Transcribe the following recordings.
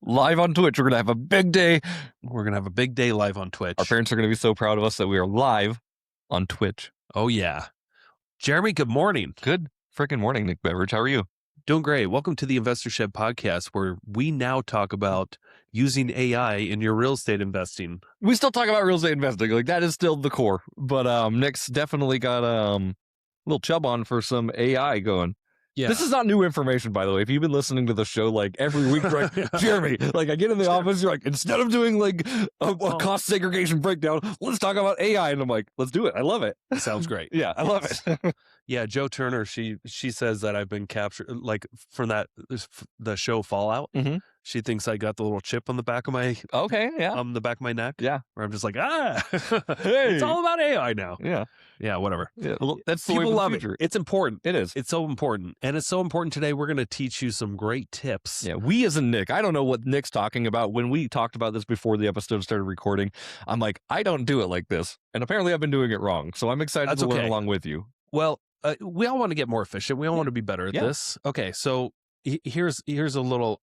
Live on Twitch. We're going to have a big day. We're going to have a big day live on Twitch. Our parents are going to be so proud of us that we are live on Twitch. Oh, yeah. Jeremy, good morning. Good freaking morning, Nick Beveridge. How are you? Doing great. Welcome to the Investor Shed podcast, where we now talk about using AI in your real estate investing. We still talk about real estate investing. Like, that is still the core. But Nick's definitely got a little chub on for some AI going. Yeah. This is not new information, by the way. If you've been listening to the show like every week, right? Jeremy, like I get in the office, you're like, instead of doing like a cost segregation breakdown, let's talk about AI. And I'm like, let's do it. I love it. Sounds great. Yeah, I love it. Yeah, Joe Turner, she says that I've been captured, like from the show Fallout. Mm-hmm. She thinks I got the little chip on the back of my the back of my neck. Yeah, where I'm just like, hey, it's all about AI now. Yeah, whatever. Yeah, well, that's the People way love the future. it. It's important. It is. It's so important, and it's so important today. We're going to teach you some great tips. Yeah, we as in Nick. I don't know what Nick's talking about. When we talked about this before the episode started recording, I'm like, I don't do it like this, and apparently I've been doing it wrong. So I'm excited to learn along with you. Well, we all want to get more efficient. We all want to be better at this. Okay, so here's a little.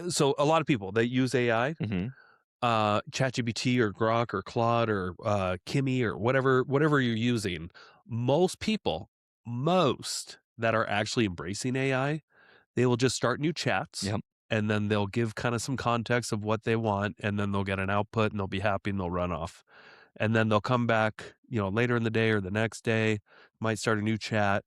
So a lot of people that use AI, ChatGPT or Grok or Claude or Kimmy or whatever you're using, most people that are actually embracing AI, they will just start new chats. Yep. And then they'll give kind of some context of what they want, and then they'll get an output and they'll be happy and they'll run off. And then they'll come back, later in the day or the next day, might start a new chat,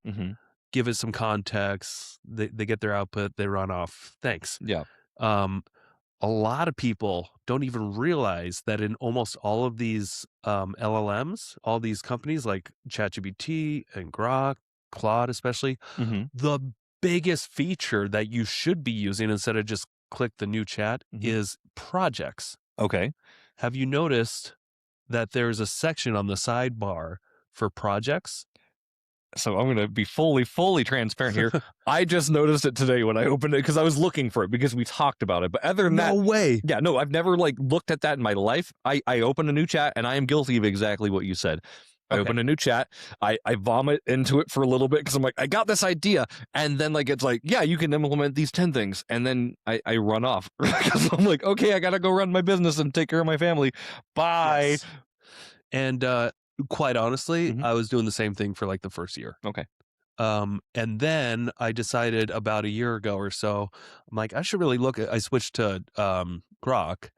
give it some context. They get their output, they run off. Thanks. Yeah. A lot of people don't even realize that in almost all of these LLMs, all these companies like ChatGPT and Grok, Claude especially, the biggest feature that you should be using instead of just click the new chat is projects. Okay. Have you noticed that there's a section on the sidebar for projects? So I'm going to be fully transparent here. I just noticed it today when I opened it because I was looking for it because we talked about it. But other than that, no way. Yeah, no, I've never looked at that in my life. I opened a new chat and I am guilty of exactly what you said. I open a new chat. I vomit into it for a little bit because I'm like, I got this idea. And then it's like, yeah, you can implement these 10 things. And then I run off because I'm like, okay, I got to go run my business and take care of my family. Bye. Yes. And quite honestly, I was doing the same thing for the first year. Okay. And then I decided about a year ago or so, I'm like, I should really I switched to Grok.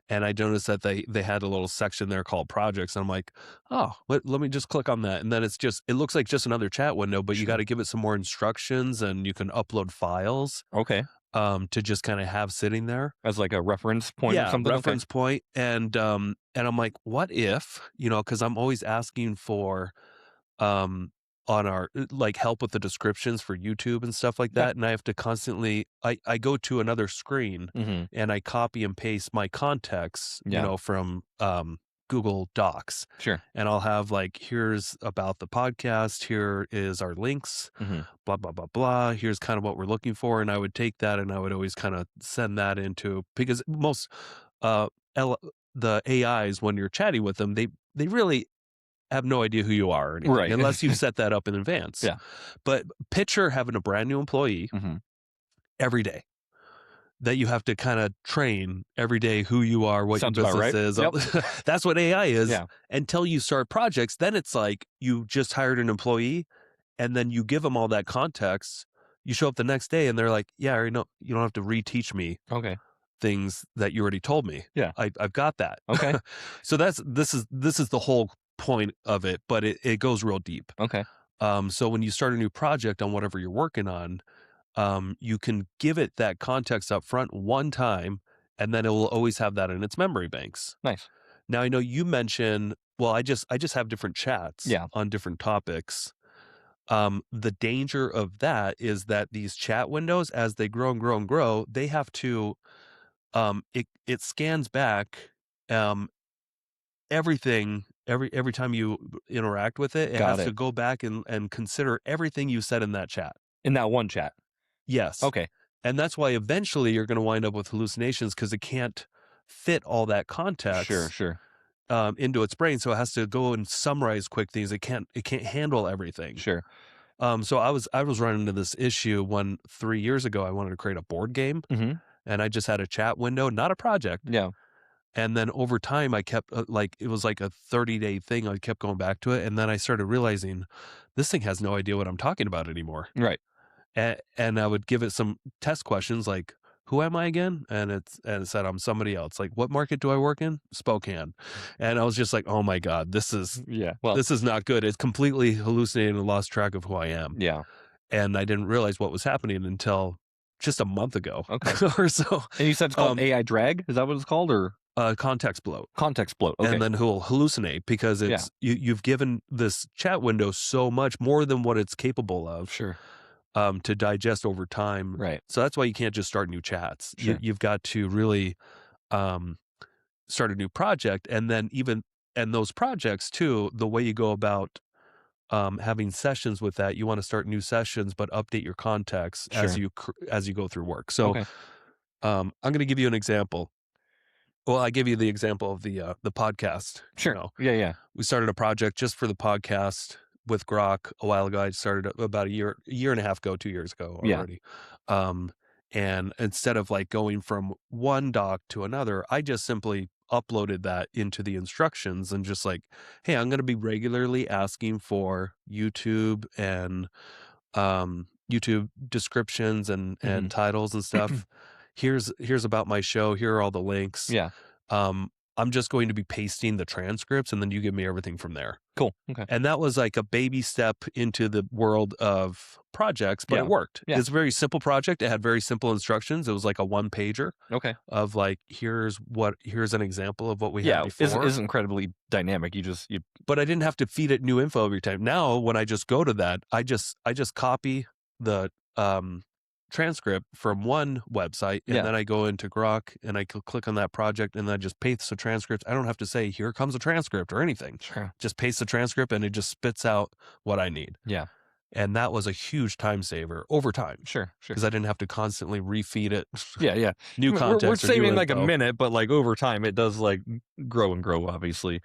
And I noticed that they had a little section there called projects. And I'm like, oh, let me just click on that. And then it looks like just another chat window, but you got to give it some more instructions and you can upload files. Okay. To just kind of have sitting there. As a reference point or something? Reference point. And I'm like, what if, because I'm always asking for on our help with the descriptions for YouTube and stuff like that. And I have to constantly, I go to another screen and I copy and paste my context, from Google Docs. Sure. And I'll have here's about the podcast. Here is our links, blah, blah, blah, blah. Here's kind of what we're looking for. And I would take that and I would always kind of send that into, because most, the AIs, when you're chatting with them, they really have no idea who you are or anything, right, unless you've set that up in advance. Yeah. But picture having a brand new employee every day that you have to kind of train every day who you are, what Sounds your business is. Yep. That's what AI is. Yeah. Until you start projects, then it's like you just hired an employee and then you give them all that context. You show up the next day and they're like, yeah, I already know. You don't have to reteach me. Okay. Things that you already told me. Yeah. I've got that. Okay. So this is the whole point of it, but it goes real deep. Okay. So when you start a new project on whatever you're working on, you can give it that context up front one time, and then it will always have that in its memory banks. Nice. Now I know you mentioned, well, I just have different chats on different topics. The danger of that is that these chat windows, as they grow and grow and grow, they have to it scans back everything every time you interact with it. It has to go back and consider everything you said in that chat. In that one chat. Yes. Okay. And that's why eventually you're going to wind up with hallucinations, because it can't fit all that context. Sure. Into its brain, so it has to go and summarize quick things. It can't handle everything. Sure. So I was running into this issue when 3 years ago I wanted to create a board game, Mhm. and I just had a chat window, not a project. Yeah. And then over time, I kept like it was like a 30-day thing. I kept going back to it, and then I started realizing this thing has no idea what I'm talking about anymore. Right. And I would give it some test questions like, "Who am I again?" And it said I'm somebody else. Like, "What market do I work in?" Spokane. And I was just like, "Oh my god, Yeah. Well, this is not good." It's completely hallucinated and lost track of who I am. yeah. And I didn't realize what was happening until just a month ago Okay. or so. And you said it's called Um, AI drag? Is that what it's called, or context bloat. context bloat? Okay. And then he'll hallucinate because Yeah. you've given this chat window so much more than what it's capable of Sure. to digest over time. Right. So that's why you can't just start new chats. Sure. You've got to really um, start a new project, and then and those projects too. The way you go about having sessions with that, you want to start new sessions, but update your context Sure. as you go through work. So Okay. I'm going to give you an example. Well, I give you the example of the podcast. You Sure. know, Yeah. Yeah. we started a project just for the podcast with Grok a while ago. I started about a year and a half ago, 2 years ago Yeah. already. Um, and instead of like going from one doc to another, I just simply uploaded that into the instructions and just like, hey, I'm going to be regularly asking for YouTube and YouTube descriptions Mhm. and titles and stuff. Here's about my show. Here are all the links. Yeah. I'm just going to be pasting the transcripts, and then you give me everything from there. Cool. Okay. And that was like a baby step into the world of projects, but Yeah. it worked. Yeah. It's a very simple project. It had very simple instructions. It was like a one pager Okay. of like, here's an example of what we Yeah. had before. Is incredibly dynamic. You. But I didn't have to feed it new info every time. Now, when I just go to that, I just copy the transcript from one website, and Yeah. then I go into Grok and I click on that project, and then I just paste the transcript. I don't have to say, here comes a transcript or anything. Sure. Just paste the transcript and it just spits out what I need. Yeah. And that was a huge time saver over time Sure. Sure. because I didn't have to constantly refeed it Yeah. Yeah. new context. We're or new saving like a info. minute, but like over time, it does like grow and grow. Obviously.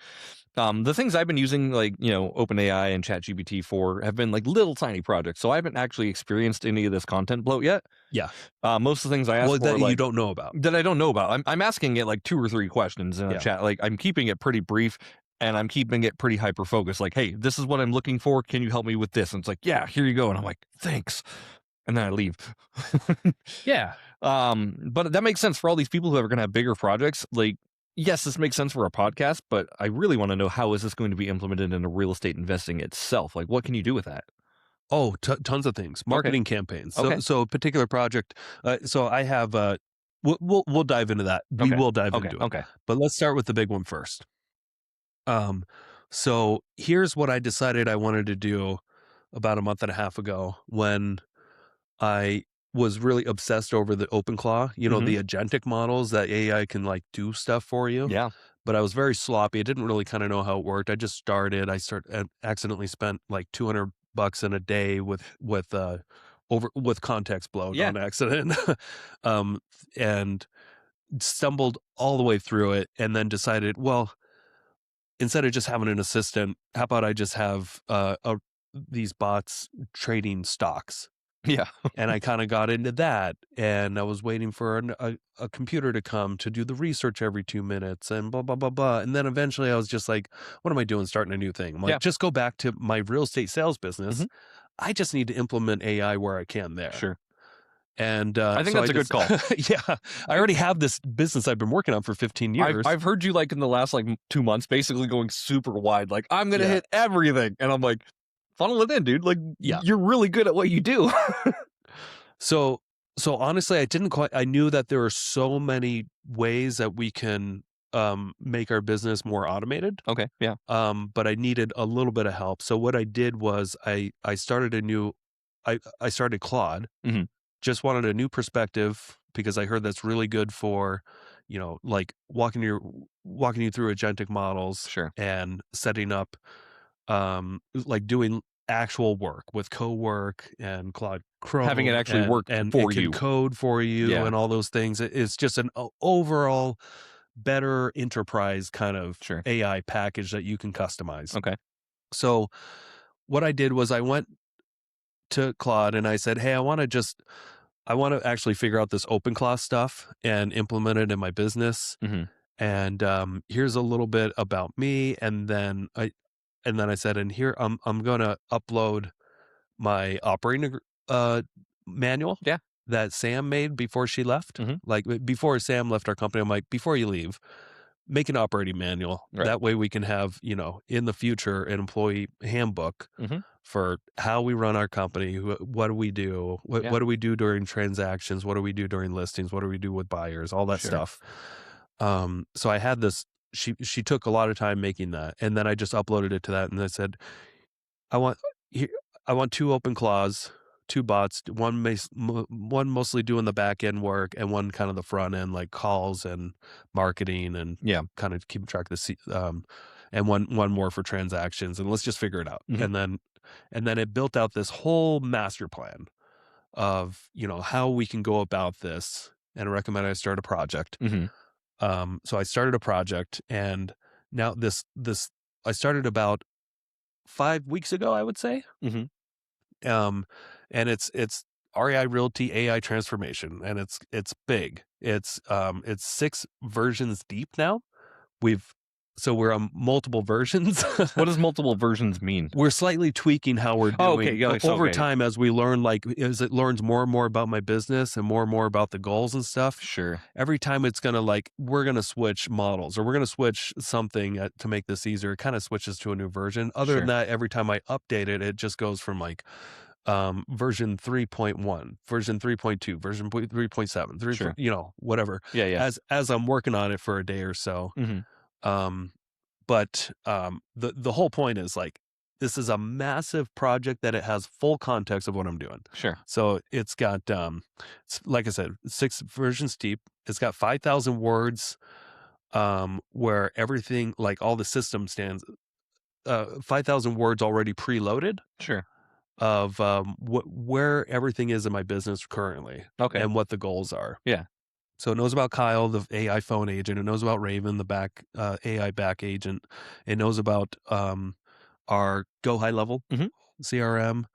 The things I've been using, like, OpenAI and ChatGPT for, have been like little tiny projects. So I haven't actually experienced any of this content bloat yet. Yeah. Most of the things I ask Well, for, that like, you don't know about. that I don't know about. I'm asking it like 2 or 3 questions in a Yeah. chat. Like, I'm keeping it pretty brief, and I'm keeping it pretty hyper focused. Like, hey, this is what I'm looking for. Can you help me with this? And it's like, yeah, here you go. And I'm like, thanks. And then I leave. Yeah. But that makes sense for all these people who are going to have bigger projects. Like, yes, this makes sense for a podcast, but I really want to know, how is this going to be implemented into real estate investing itself? Like, what can you do with that? Oh, tons of things. Marketing campaigns. So, Okay. so a particular project. So I have. We'll dive into that. We Okay. will dive Okay. into it. Okay. But let's start with the big one first. So here's what I decided I wanted to do about a month and a half ago when I was really obsessed over the OpenClaw, the agentic models that AI can like do stuff for you. Yeah. But I was very sloppy. I didn't really kind of know how it worked. I just started. Accidentally spent like $200 in a day with context bloat Yeah. on accident, and stumbled all the way through it, and then decided, well, instead of just having an assistant, how about I just have these bots trading stocks? Yeah. And I kind of got into that, and I was waiting for a computer to come to do the research every 2 minutes and blah, blah, blah, blah. And then eventually I was just like, what am I doing starting a new thing? I'm like, Yeah. just go back to my real estate sales business. Mhm. I just need to implement AI where I can there. Sure. And I think that's a good call. Yeah. I already have this business I've been working on for 15 years. I've heard you, like, in the last like 2 months, basically going super wide. Like, I'm going to Yeah. hit everything. And I'm like, funnel it in, dude. Like, Yeah. you're really good at what you do. So honestly, I knew that there are so many ways that we can make our business more automated. Okay. Yeah. But I needed a little bit of help. So what I did was I started I started Claude. Mhm. Just wanted a new perspective because I heard that's really good for, like walking you through agentic models. Sure. And setting up, like doing actual work with co-work and Claude Chrome, Having it actually work and for it can you. code for you. Yeah. And all those things. It's just an overall better enterprise kind of Sure. AI package that you can customize. Okay. So what I did was I went to Claude and I said, hey, I want to actually figure out this open class stuff and implement it in my business. Mm-hmm. And here's a little bit about me. And then I said, and here I'm going to upload my operating manual Yeah. that Sam made before she left. Mhm. Like before Sam left our company, I'm like, before you leave, make an operating manual. Right. That way we can have, in the future, an employee handbook Mhm. for how we run our company. What do we do? What, Yeah. what do we do during transactions? What do we do during listings? What do we do with buyers? All that Sure. stuff. So I had this, she took a lot of time making that. And then I just uploaded it to that. And I said, I want, here, I want 2 open claws, 2 bots, one mostly doing the back end work and one kind of the front end, like calls and marketing and Yeah. kind of keeping track of and one more for transactions, and let's just figure it out. Mhm. And then it built out this whole master plan of, how we can go about this, and I recommend I start a project. Mhm. So I started a project, and now this I started about 5 weeks ago, I would say. Mhm. And it's REI Realty AI transformation, and it's big. It's 6 versions deep now. We're on multiple versions. What does multiple versions mean? We're slightly tweaking how we're Oh, doing okay. Yeah, so, over okay. time as we learn, as it learns more and more about my business and more about the goals and stuff. Sure. Every time it's gonna we're gonna switch models, or we're gonna switch something to make this easier. It kind of switches to a new version. Other than Sure. that, every time I update it, it just goes from version 3.1, version 3.2, version 3.7, 3, Sure. whatever. Yeah, yeah. As I'm working on it for a day or so. Mhm. But the whole point is, this is a massive project that it has full context of what I'm doing. Sure. So it's got like I said, 6 versions deep. It's got 5,000 words, where everything, like all the system stands, 5,000 words already preloaded Sure. of where everything is in my business currently, Okay. and what the goals are. Yeah. So it knows about Kyle, the AI phone agent. It knows about Raven, the AI back agent. It knows about our Go High Level Mhm. CRM.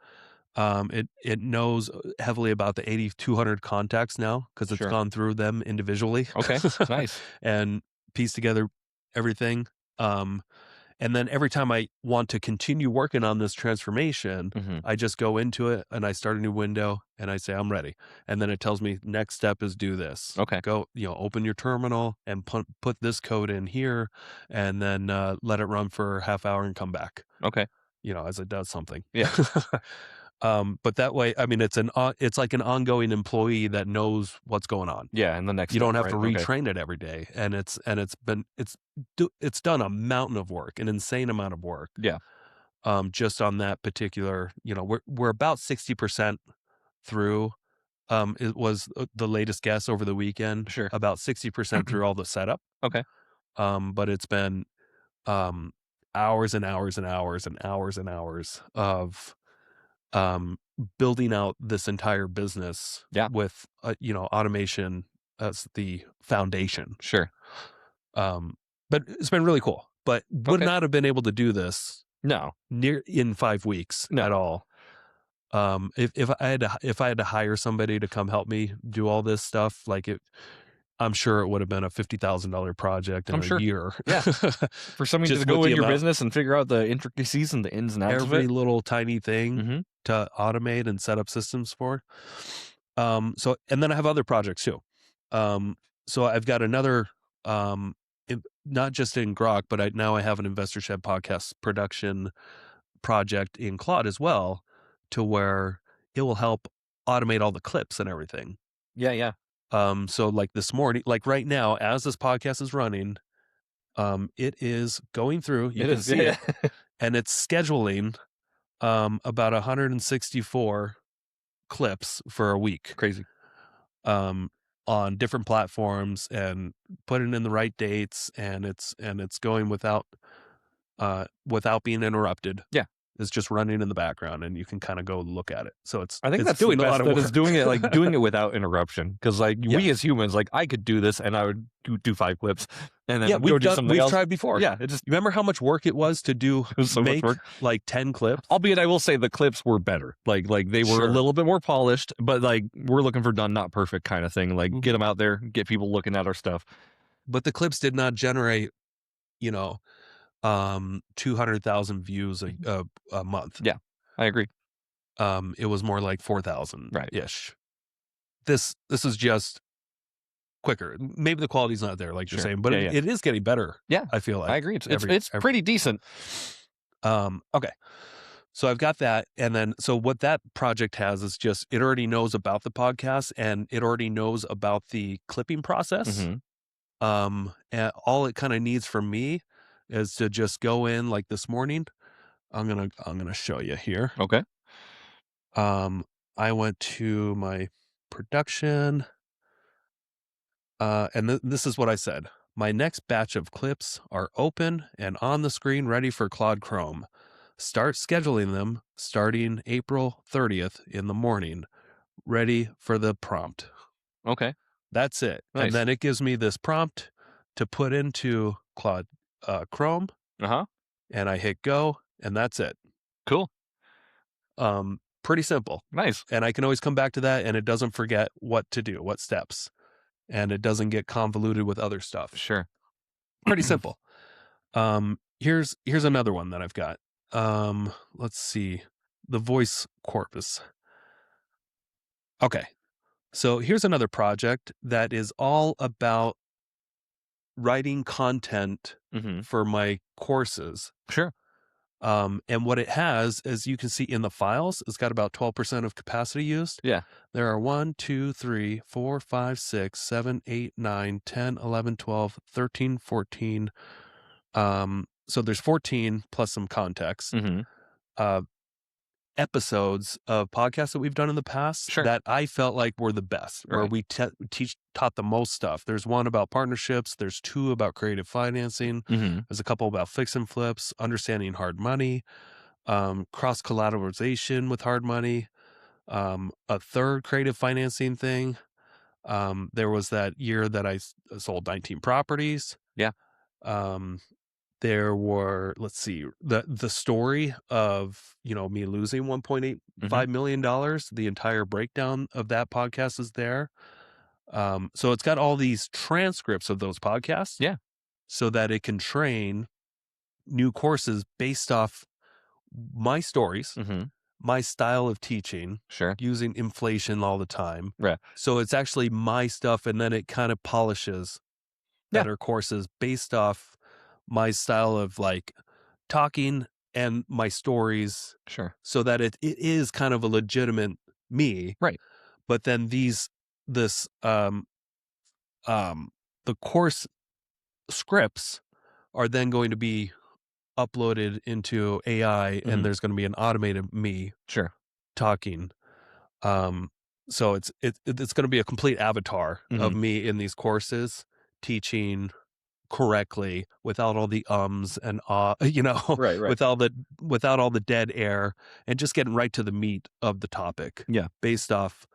It knows heavily about the 8,200 contacts now, because it's Sure. gone through them individually. Okay. Nice. And pieced together everything. And then every time I want to continue working on this transformation, Mhm. I just go into it and I start a new window and I say, I'm ready. And then it tells me next step is do this. Okay. Go, open your terminal and put this code in here, and then let it run for half hour and come back, Okay. as it does something. Yeah. But that way, I mean, it's like an ongoing employee that knows what's going on. Yeah, and the next You step, don't have right? to Okay. retrain it every day, and it's done a mountain of work, an insane amount of work. Yeah. Just on that particular, we're about 60% through. It was the latest guess over the weekend. Sure. About 60% through all the setup. Okay. But it's been hours and hours and hours and hours and hours of building out this entire business. Yeah. With automation as the foundation. Sure. But it's been really cool. But would Okay. not have been able to do this No. in 5 weeks No. at all. If I had to hire somebody to come help me do all this stuff, I'm sure it would have been a $50,000 project in I'm a sure. year. Yeah. For somebody Just to go with in the your amount- business and figure out the intricacies and the ins and outs of every it. little tiny thing Mhm. to automate and set up systems for. And then I have other projects too. So I've got another, not just in Grok, but now I have an Investor Shed podcast production project in Claude as well, to where it will help automate all the clips and everything. Yeah, yeah. So like this morning, like right now, as this podcast is running, it is going through, you can see it, and it's scheduling about 164 clips for a week. Crazy. On different platforms, and putting in the right dates, and it's going without being interrupted. Yeah. is just running in the background, and you can kind of go look at it. So I think it's that's doing the a lot best. of That work. is doing it like doing it without interruption. Because like Yeah. we as humans, like I could do this and I would do 5 clips and then Yeah, go do something we've else. tried before. Yeah, it just You remember how much work it was to was so much make work. like 10 clips? Albeit, I will say the clips were better. Like they were a Sure. little bit more polished, but like we're looking for done, not perfect kind of thing. Like get them out there, get people looking at our stuff. But the clips did not generate, 200,000 views a month. Yeah, I agree. It was more like 4,000 Right. ish. This is just quicker. Maybe the quality's not there, like you're saying, but it is getting better. Yeah, I feel like I agree. It's pretty decent. Okay. So I've got that. And then, so what that project has is just, it already knows about the podcast and it already knows about the clipping process. Mm-hmm. And all it kind of needs from me is to just go in like this morning. I'm going to show you here. Okay. I went to my production, and this is what I said. My next batch of clips are open and on the screen ready for Claude Chrome. Start scheduling them starting April 30th in the morning. Ready for the prompt. Okay. That's it. Nice. And then it gives me this prompt to put into Claude Chrome. And I hit go, and that's it. Cool. Pretty simple. Nice. And I can always come back to that, and it doesn't forget what to do, what steps. And it doesn't get convoluted with other stuff. Sure. Pretty simple. Here's another one that I've got. Let's see. The voice corpus. Okay. So here's another project that is all about writing content for my courses. Sure. And what it has, as you can see in the files, it's got about 12% of capacity used. Yeah. There are 1, 2, 3, 4, 5, 6, 7, 8, 9, 10, 11, 12, 13, 14. So there's 14 plus some context. Episodes of podcasts that we've done in the past that I felt like were the best, where we taught the most stuff. There's one about partnerships. There's 2 about creative financing. There's a couple about fix and flips, understanding hard money, cross collateralization with hard money, a third creative financing thing. There was that year that I sold 19 properties. Yeah. There were, let's see, the story of, me losing $1.85 million. The entire breakdown of that podcast is there. So it's got all these transcripts of those podcasts. Yeah. So that it can train new courses based off my stories, my style of teaching, using inflation all the time. Right. So it's actually my stuff, and then it kind of polishes better courses based off my style of like talking and my stories. Sure. So that it is kind of a legitimate me. Right. But then the course scripts are then going to be uploaded into AI, and there's going to be an automated me talking. So it's going to be a complete avatar of me in these courses teaching correctly without all the ums and right. without all the dead air, and just getting right to the meat of the topic. Yeah. Based off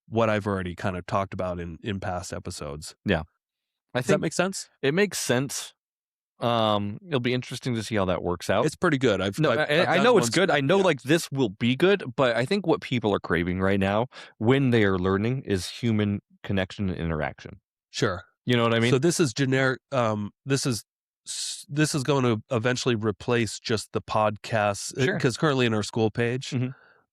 what I've already kind of talked about in past episodes. Yeah. Does that make sense? It makes sense. It'll be interesting to see how that works out. It's pretty good. I know it's good. I know like this will be good, but I think what people are craving right now when they are learning is human connection and interaction. Sure. You know what I mean? So this is generic. This is going to eventually replace just the podcast, because currently in our school page,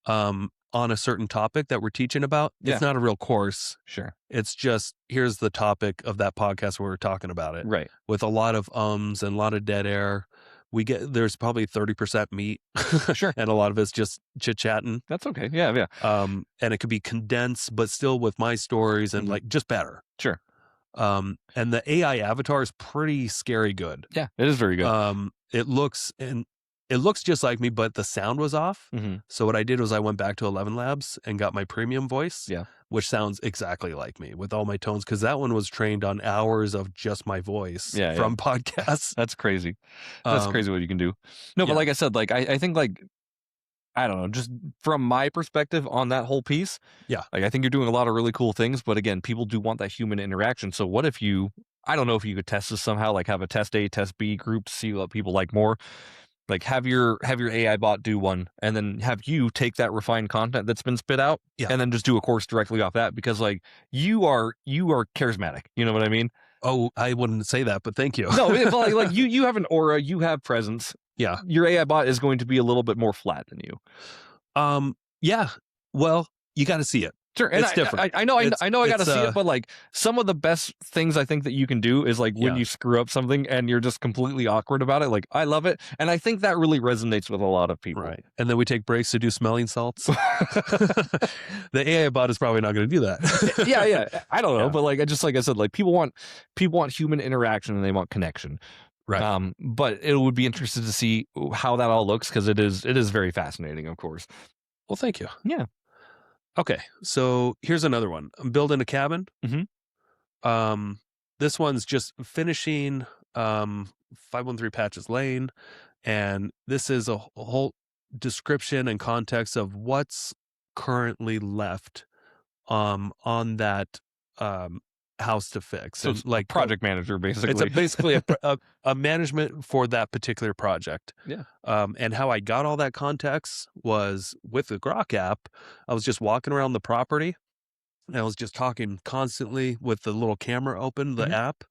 on a certain topic that we're teaching about, it's not a real course. Sure. It's just, here's the topic of that podcast where we're talking about it. Right. With a lot of ums and a lot of dead air. There's probably 30% meat. And a lot of it's just chit chatting. That's okay. Yeah. And it could be condensed, but still with my stories and like just better. Sure. And the AI avatar is pretty scary good. Yeah, it is very good. It looks just like me, but the sound was off. So what I did was I went back to 11 Labs and got my premium voice, which sounds exactly like me with all my tones, because that one was trained on hours of just my voice from podcasts. That's crazy. That's crazy what you can do. No, but like I said, like I think like I don't know, just from my perspective on that whole piece. Yeah. Like, I think you're doing a lot of really cool things, but again, people do want that human interaction. So what if I don't know if you could test this somehow, like have a test A, test B group, see what people like more. Like have your AI bot do one, and then have you take that refined content that's been spit out, Yeah. and then just do a course directly off that, because like you are charismatic. You know what I mean? Oh, I wouldn't say that, but thank you. No, but like you have an aura, you have presence. Yeah. Your AI bot is going to be a little bit more flat than you. Yeah. Well, you got to see it. Sure, and it's different. I know I got to see it, but like some of the best things I think that you can do is like when you screw up something and you're just completely awkward about it. Like I love it, and I think that really resonates with a lot of people. Right, and then we take breaks to do smelling salts. The AI bot is probably not going to do that. yeah, I don't know, but like I said, like people want human interaction and they want connection. Right. But it would be interesting to see how that all looks, because it is very fascinating, of course. Well, thank you. Yeah. Okay, so here's another one. I'm building a cabin. Mm-hmm. This one's just finishing 513 Patches Lane, and this is a whole description and context of what's currently left on that house to fix. So and it's like project manager, basically. It's basically a management for that particular project. Yeah. And how I got all that context was with the Grok app. I was just walking around the property, and I was just talking constantly with the little camera open, the app.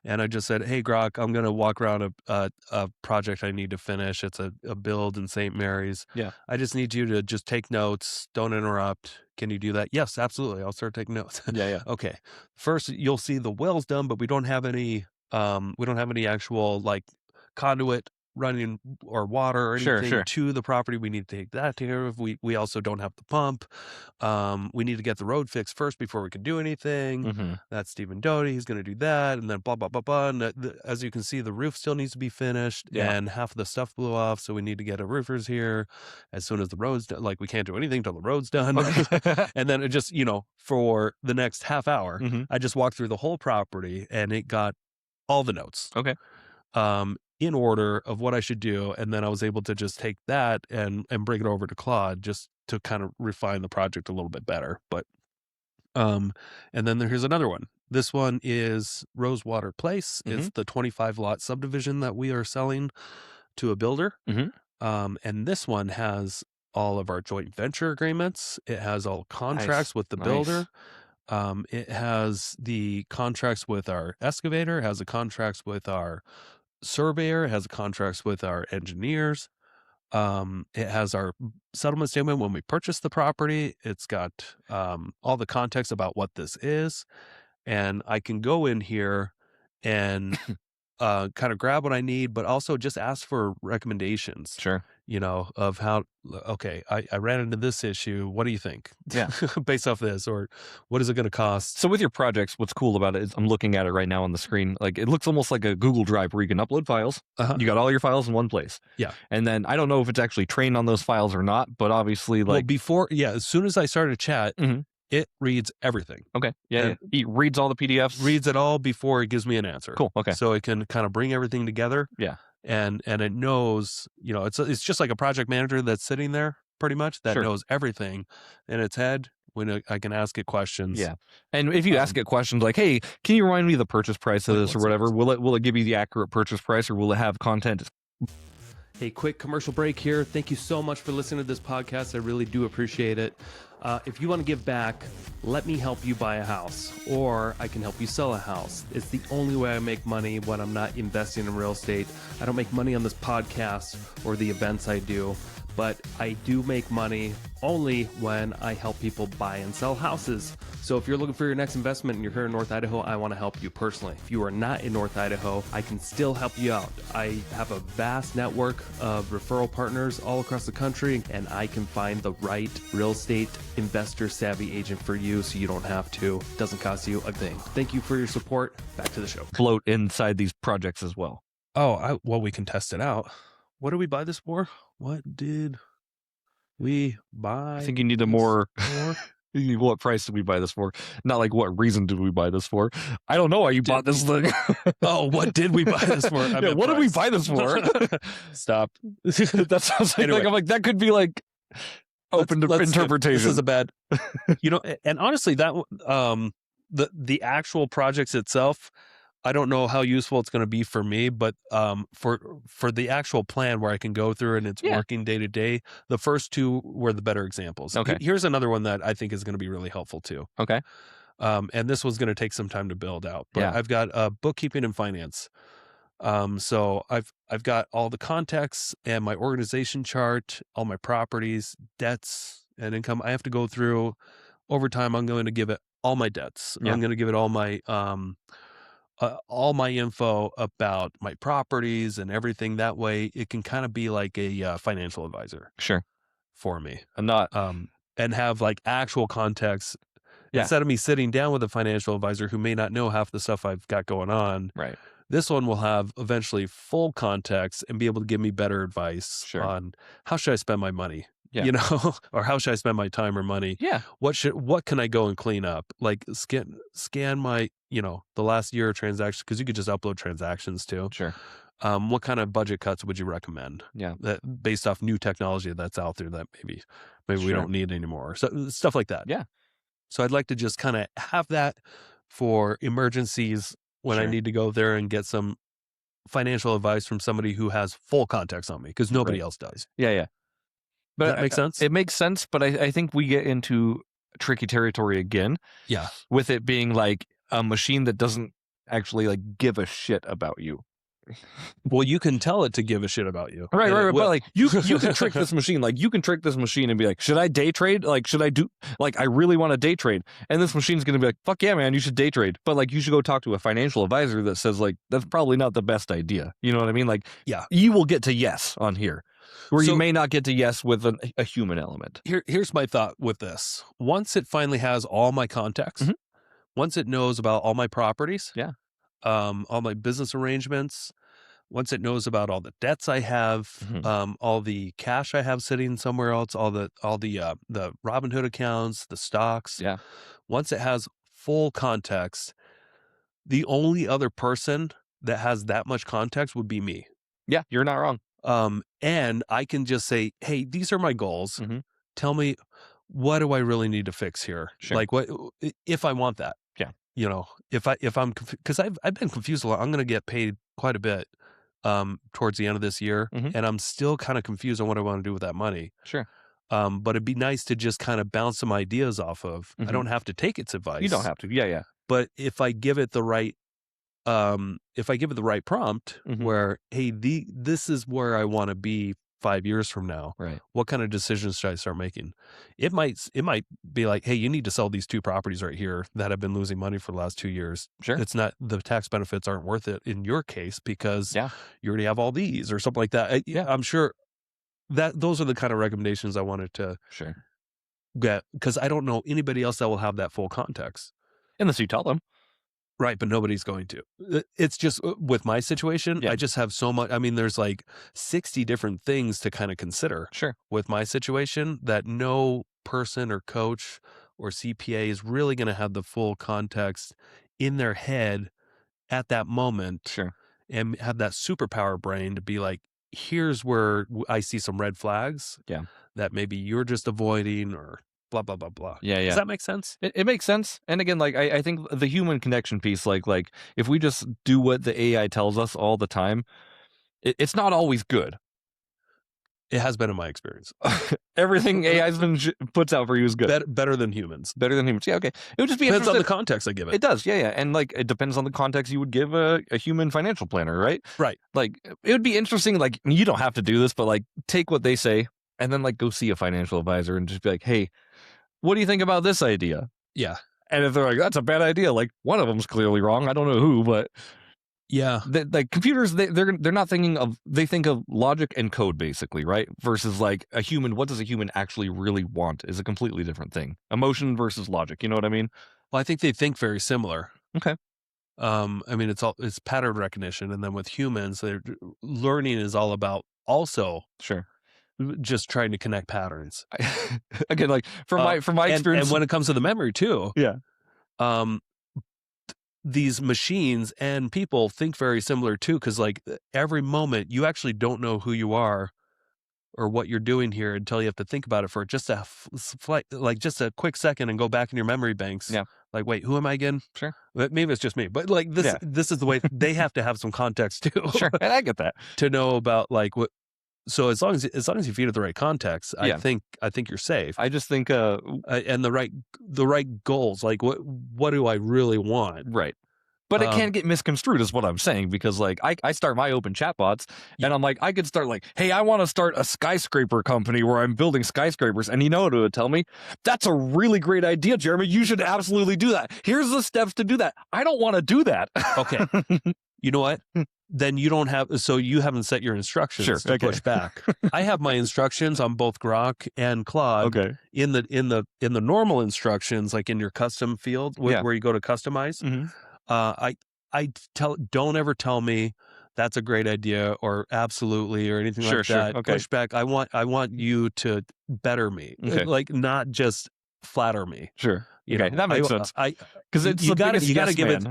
And I just said, "Hey, Grok, I'm going to walk around a project I need to finish. It's a build in St. Mary's. Yeah. I just need you to just take notes. Don't interrupt. Can you do that?" "Yes, absolutely. I'll start taking notes." Yeah. Okay. First, you'll see the wells done, but we don't have any actual like conduit running or water or anything to the property. We need to take that care of. We also don't have the pump. We need to get the road fixed first before we can do anything. Mm-hmm. That's Stephen Doty. He's going to do that. And then blah, blah, blah, blah. And as you can see, the roof still needs to be finished, and half of the stuff blew off. So we need to get a roofers here as soon as the road's done. Like we can't do anything till the road's done. And then it just, for the next half hour, I just walked through the whole property, and it got all the notes. Okay. In order of what I should do. And then I was able to just take that and bring it over to Claude just to kind of refine the project a little bit better. But, and then here's another one. This one is Rosewater Place. It's the 25 lot subdivision that we are selling to a builder. And this one has all of our joint venture agreements. It has all contracts with the builder. It has the contracts with our excavator, it has the contracts with our surveyor, it has the contracts with our engineers. It has our settlement statement when we purchased the property. It's got all the context about what this is. And I can go in here and kind of grab what I need, but also just ask for recommendations. Sure. Of how, okay, I ran into this issue. What do you think? Yeah. Based off this, or what is it going to cost? So with your projects, what's cool about it is I'm looking at it right now on the screen. Like it looks almost like a Google Drive where you can upload files. You got all your files in one place. Yeah. And then I don't know if it's actually trained on those files or not, but obviously as soon as I started chat, it reads everything. Okay. Yeah. It reads all the PDFs. Reads it all before it gives me an answer. Cool. Okay. So it can kind of bring everything together. Yeah. And it knows, it's just like a project manager that's sitting there pretty much that knows everything in its head when I can ask it questions. Yeah. And if you ask it questions like, "Hey, can you remind me of the purchase price of this or whatever?" Will it give you the accurate purchase price, or will it have content? Hey, quick commercial break here. Thank you so much for listening to this podcast. I really do appreciate it. If you want to give back, let me help you buy a house, or I can help you sell a house. It's the only way I make money when I'm not investing in real estate. I don't make money on this podcast or the events I do, but I do make money only when I help people buy and sell houses. So if you're looking for your next investment and you're here in North Idaho, I want to help you personally. If you are not in North Idaho, I can still help you out. I have a vast network of referral partners all across the country, and I can find the right real estate investor savvy agent for you so you don't have to. It doesn't cost you a thing. Thank you for your support. Back to the show. Bloat inside these projects as well. Oh, well, we can test it out. What did we buy this for? What did we buy? I think you need a more... What price did we buy this for? Not like what reason did we buy this for? I don't know why you bought this thing. What did we buy this for? What did we buy this for? Stop. That sounds like, Anyway. I'm like, that could be like Open to interpretation. This is a bad, and honestly, that the actual projects itself, I don't know how useful it's going to be for me, but for the actual plan where I can go through and it's working day to day, the first two were the better examples. Okay. Here's another one that I think is going to be really helpful too. Okay. And this one's going to take some time to build out, but Yeah. I've got bookkeeping and finance. So I've got all the contexts and my organization chart, all my properties, debts, and income. I have to go through over time. I'm going to give it all my debts. Yeah. I'm going to give it all my info about my properties and everything. That way it can kind of be like a financial advisor. Sure. For me. I'm not. And have like actual context instead of me sitting down with a financial advisor who may not know half the stuff I've got going on. Right. This one will have eventually full context and be able to give me better advice on how should I spend my money, or how should I spend my time or money? Yeah. What can I go and clean up? Like scan my, the last year of transactions, because you could just upload transactions too. Sure. What kind of budget cuts would you recommend? Yeah. That based off new technology that's out there that maybe we don't need anymore. So stuff like that. Yeah. So I'd like to just kind of have that for emergencies when I need to go there and get some financial advice from somebody who has full context on me, because nobody else does. Yeah. Yeah. But does that make sense? It makes sense, but I think we get into tricky territory again. Yeah. With it being like a machine that doesn't actually like give a shit about you. Well, you can tell it to give a shit about you. Right. But like you can trick this machine. Like you can trick this machine and be like, should I day trade? Like, should I do, like, I really want to day trade. And this machine's going to be like, fuck yeah, man, you should day trade. But like, you should go talk to a financial advisor that says like, that's probably not the best idea. You know what I mean? Like, you will get to yes on here, where you may not get to yes with a human element. Here's my thought with this. Once it finally has all my context, once it knows about all my properties, all my business arrangements, once it knows about all the debts I have, all the cash I have sitting somewhere else, all the Robinhood accounts, the stocks. Yeah. Once it has full context, the only other person that has that much context would be me. Yeah, you're not wrong. And I can just say, hey, these are my goals. Tell me, what do I really need to fix here? Sure. Like, what if I want that? Yeah. If I'm, because I've been confused a lot. I'm going to get paid quite a bit towards the end of this year, and I'm still kind of confused on what I want to do with that money. Sure. But it'd be nice to just kind of bounce some ideas off of. I don't have to take its advice. You don't have to. Yeah. But if I give it the right, prompt, where, hey, this is where I want to be 5 years from now. Right. What kind of decisions should I start making? It might be like, hey, you need to sell these 2 properties right here that have been losing money for the last 2 years. Sure. It's not, the tax benefits aren't worth it in your case because you already have all these or something like that. I'm sure that those are the kind of recommendations I wanted to get, because I don't know anybody else that will have that full context. Unless you tell them. Right, but nobody's going to. It's just with my situation, I just have so much. I mean, there's like 60 different things to kind of consider with my situation that no person or coach or CPA is really going to have the full context in their head at that moment and have that superpower brain to be like, here's where I see some red flags that maybe you're just avoiding or blah, blah, blah, blah. Yeah. Does that make sense? It makes sense. And again, like, I think the human connection piece, like if we just do what the AI tells us all the time, it's not always good. It has been in my experience. Everything AI's been puts out for you is good. Better than humans. Better than humans. Yeah, okay. It would just be depends on the context I give it. It does, yeah. And like it depends on the context you would give a human financial planner, right? Right. Like it would be interesting, like you don't have to do this, but like take what they say and then like go see a financial advisor and just be like, hey, what do you think about this idea? Yeah. And if they're like, that's a bad idea, like one of them's clearly wrong. I don't know who, but yeah, like computers, they're not thinking of, they think of logic and code basically, right? Versus like a human, what does a human actually really want is a completely different thing. Emotion versus logic, you know what I mean? Well, I think they think very similar. Okay. I mean, it's pattern recognition, and then with humans, learning is all about also just trying to connect patterns. Again, like from my experience, and when it comes to the memory too, these machines and people think very similar too, because like every moment you actually don't know who you are or what you're doing here until you have to think about it for just a like just a quick second and go back in your memory banks. Yeah. Like, wait, who am I again? Sure. Maybe it's just me, but like this, Yeah. this is the way they have to have some context too. Sure. And I get that. To know about like what. So as long as you feed it the right context, Yeah. I think you're safe. I just think And the right goals. Like what do I really want? right. But it can get misconstrued is what I'm saying, because like I start my open chatbots and I'm like, I could start like, hey, I want to start a skyscraper company where I'm building skyscrapers. And you know what it would tell me? That's a really great idea, Jeremy. You should absolutely do that. Here's the steps to do that. I don't want to do that. Okay. You know what? Then you don't have, so you haven't set your instructions to push back. I have my instructions on both Grok and Claude. Okay. In the normal instructions, like in your custom field where you go to customize. Mm-hmm. Don't ever tell me that's a great idea or absolutely or anything like that. Okay. Pushback. I want you to better me, like not just flatter me. Sure. You know, that makes sense. Because it's you got to give it.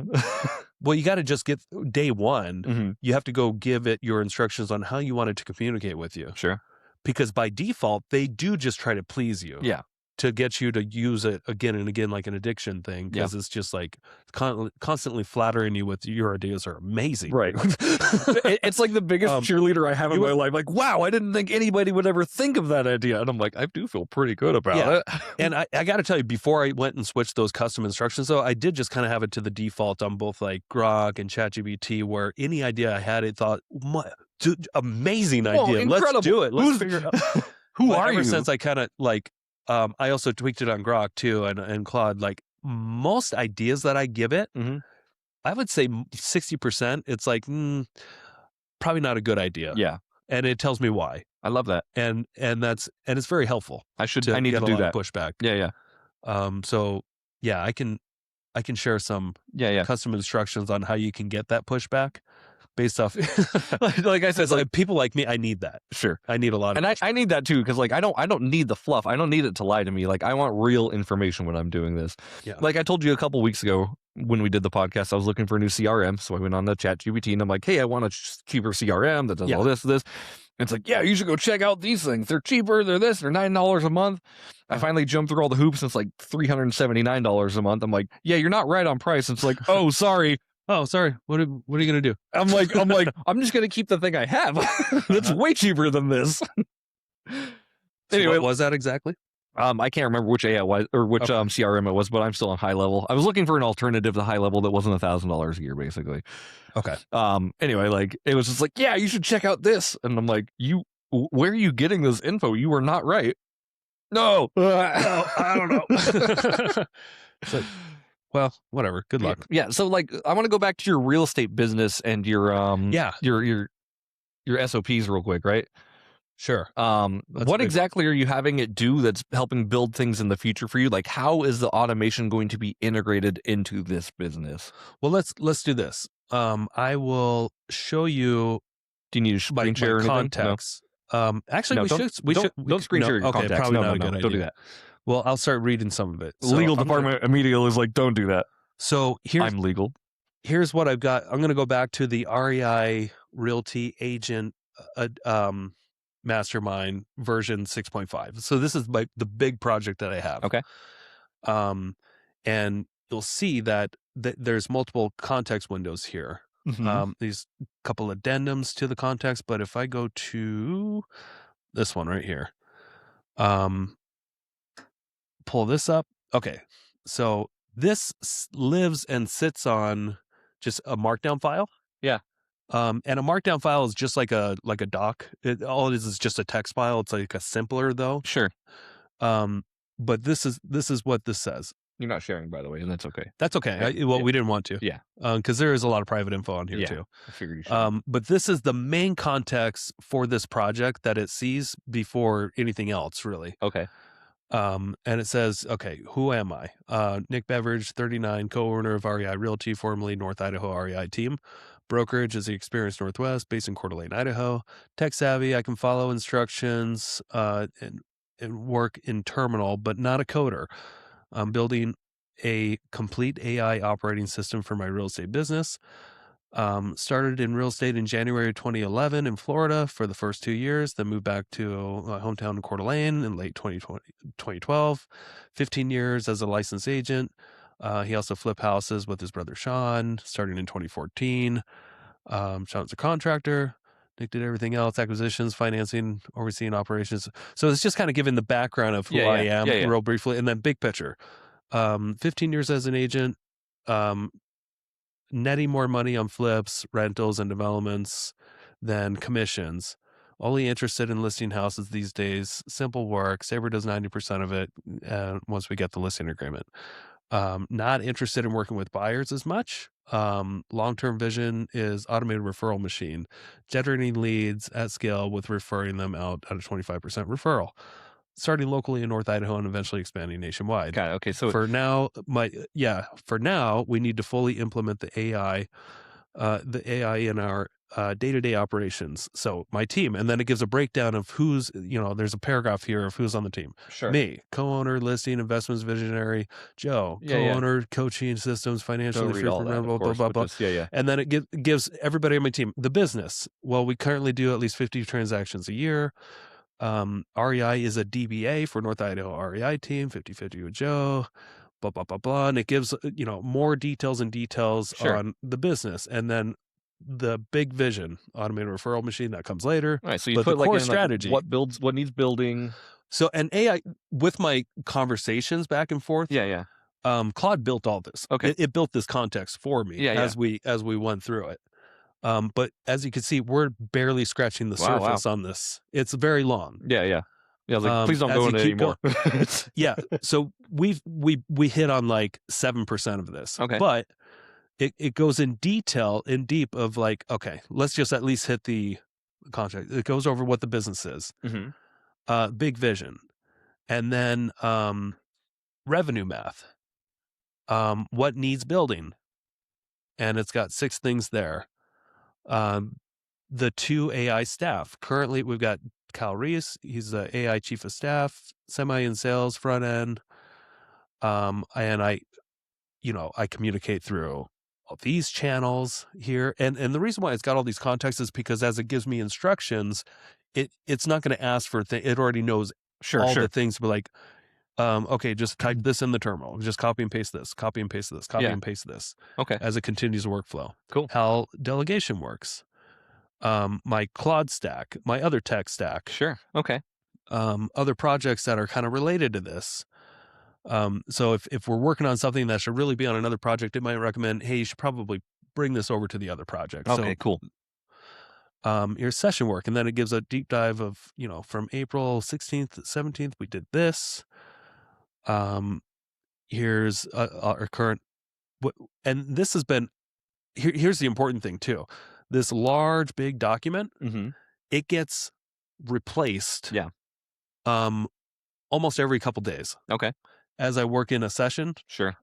Well, you got to just get day one. Mm-hmm. You have to go give it your instructions on how you want it to communicate with you. Sure. Because by default, they do just try to please you. Yeah. To get you to use it again and again, like an addiction thing, because it's just like constantly flattering you with your ideas are amazing. Right. It's like the biggest cheerleader I have in my life. Like, wow, I didn't think anybody would ever think of that idea. And I'm like, I do feel pretty good about it. And I got to tell you, before I went and switched those custom instructions, though, I did just kind of have it to the default on both like Grok and ChatGPT, where any idea I had, it thought, amazing idea. Incredible. Let's do it. Let's figure it out. Who are you? Ever since I kind of like, I also tweaked it on Grok too and Claude. Like most ideas that I give it, I would say 60%. It's like probably not a good idea. Yeah, and it tells me why. I love that, and it's very helpful. I need to do that. Pushback. Yeah. So yeah, I can share some custom instructions on how you can get that pushback. Based off, like I said, like people like me, I need that. Sure, I need a lot of, and I need that too, because like I don't need the fluff. I don't need it to lie to me. Like I want real information when I'm doing this. Yeah. Like I told you a couple weeks ago when we did the podcast, I was looking for a new CRM, so I went on the ChatGPT and I'm like, hey, I want a cheaper CRM that does all this. And it's like, yeah, you should go check out these things. They're cheaper. They're this. They're $9 a month. I finally jumped through all the hoops and it's like $379 a month. I'm like, yeah, you're not right on price. It's like, oh, sorry. Oh, sorry. What are you going to do? I'm like, I'm just going to keep the thing I have. That's way cheaper than this. Anyway, what was that exactly? I can't remember which AI it was or which CRM it was, but I'm still on high level. I was looking for an alternative to high level that wasn't $1,000 a year, basically. Okay. Anyway, like it was just like, yeah, you should check out this, and I'm like, where are you getting this info? You were not right. No, I don't know. So, well, whatever. Good luck. Yeah. So like, I want to go back to your real estate business and your your SOPs real quick, right? Sure. What exactly are you having it do that's helping build things in the future for you? Like, how is the automation going to be integrated into this business? Well, let's do this. I will show you. Do you need to screen share contacts? No. Actually, don't screen share your contacts. Probably not a good idea. Don't do that. Well, I'll start reading some of it. So legal department immediately is like, don't do that. So I'm legal. Here's what I've got. I'm going to go back to the REI Realty Agent Mastermind version 6.5. So this is the big project that I have. Okay. And you'll see that there's multiple context windows here. Mm-hmm. These couple addendums to the context, but if I go to this one right here, pull this up. Okay. So this lives and sits on just a markdown file. Yeah. And a markdown file is just like a doc. All it is just a text file. It's like a simpler though. Sure. But this is what this says. You're not sharing, by the way, and that's okay. That's okay. We didn't want to. Yeah. Because there is a lot of private info on here too. I figured you should. But this is the main context for this project that it sees before anything else, really. Okay. And it says, okay, who am I? Nick Beveridge, 39, co-owner of REI Realty, formerly North Idaho REI team. Brokerage is the Experienced Northwest, based in Coeur d'Alene, Idaho. Tech savvy, I can follow instructions and work in terminal, but not a coder. I'm building a complete AI operating system for my real estate business. Started in real estate in January 2011 in Florida for the first 2 years, then moved back to my hometown in Coeur d'Alene in late 2012. 15 years as a licensed agent. He also flipped houses with his brother Sean, starting in 2014. Sean's a contractor. Nick did everything else, acquisitions, financing, overseeing operations. So it's just kind of giving the background of who I am real briefly, and then big picture. 15 years as an agent, netting more money on flips, rentals, and developments than commissions. Only interested in listing houses these days. Simple work. Sabre does 90% of it once we get the listing agreement. Not interested in working with buyers as much. Long-term vision is automated referral machine, generating leads at scale with referring them out at a 25% referral. Starting locally in North Idaho and eventually expanding nationwide. Got it. Okay, so For now, we need to fully implement the AI in our day-to-day operations. So my team, and then it gives a breakdown of who's, there's a paragraph here of who's on the team. sure. Me, co-owner, listing, investments, visionary. Joe, co-owner, coaching, systems, financially read free all from that, of blah, blah, course, blah, but blah. just- And then it gives everybody on my team the business. Well, we currently do at least 50 transactions a year. REI is a DBA for North Idaho REI team, 50-50 with Joe, blah, blah, blah, blah. And it gives, more details Sure. on the business. And then the big vision, automated referral machine, that comes later. All right, so you But put the like core in strategy, what needs building. So, and AI, with my conversations back and forth, Claude built all this. Okay. It built this context for me as we went through it. But as you can see, we're barely scratching the surface on this. It's very long. Yeah. I was like, please don't go into any more. Yeah. So we hit on like 7% of this. Okay. But it goes in detail, in deep of like, okay, let's just at least hit the contract. It goes over what the business is. Mm-hmm. Big vision. And then revenue math. What needs building? And it's got 6 things there. The 2 AI staff. Currently, we've got Kyle Reese. He's the AI chief of staff, semi in sales, front end. And I communicate through all these channels here. And the reason why it's got all these contexts is because as it gives me instructions, it's not going to ask for it already knows the things, but like, okay, just type this in the terminal. Just copy and paste this, copy and paste this, copy and paste this. Okay. As it continues the workflow. Cool. How delegation works. My Claude stack, my other tech stack. Sure. Okay. Other projects that are kind of related to this. So if we're working on something that should really be on another project, it might recommend, hey, you should probably bring this over to the other project. Okay, cool. Your session work, and then it gives a deep dive of, from April 16th to 17th, we did this. Here's our current, and this has been, here's the important thing too. This large, big document, it gets replaced. Almost every couple days. Okay. As I work in a session,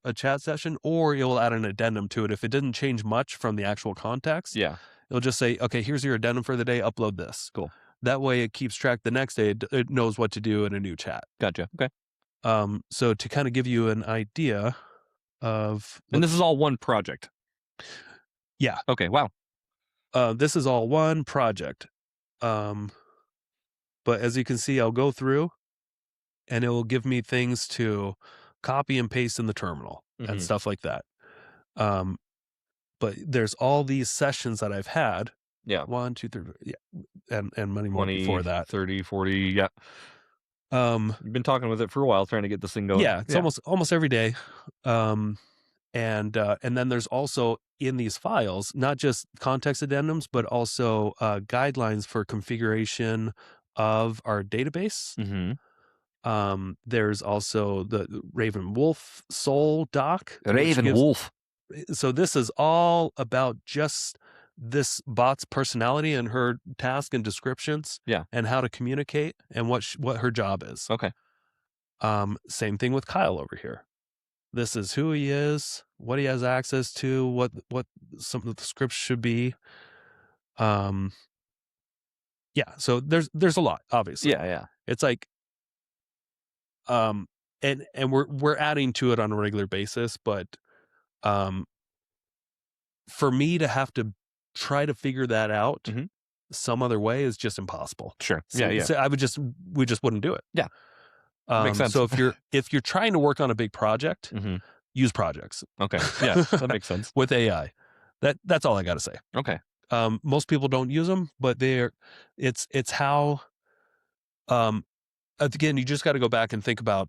a chat session, or it will add an addendum to it. If it didn't change much from the actual context, it'll just say, okay, here's your addendum for the day, upload this. Cool. That way it keeps track the next day. It knows what to do in a new chat. Gotcha. Okay. So to kind of give you an idea of... And this is all one project? Yeah. Okay, wow. This is all one project. But as you can see, I'll go through and it will give me things to copy and paste in the terminal and stuff like that. But there's all these sessions that I've had. 1, 2, 3, and many more 20, before that. 30, 40, you've been talking with it for a while, trying to get this thing going. Yeah, it's almost every day. And then there's also in these files, not just context addendums, but also guidelines for configuration of our database. There's also the Raven Wolf Soul doc. Raven Wolf. So this is all about just this bot's personality and her task and descriptions. And how to communicate and what her job is. Okay. Same thing with Kyle over here. This is who he is, what he has access to, what some of the scripts should be. So there's a lot, obviously. It's like, and we're adding to it on a regular basis, but for me to have to try to figure that out Mhm. some other way is just impossible. Sure. So, Yeah. so we just wouldn't do it. Yeah. Makes sense. So if you're trying to work on a big project, Mhm. use projects. Okay. Yeah, that makes sense. With AI. That's all I got to say. Okay. Most people don't use them, but it's how, again, you just got to go back and think about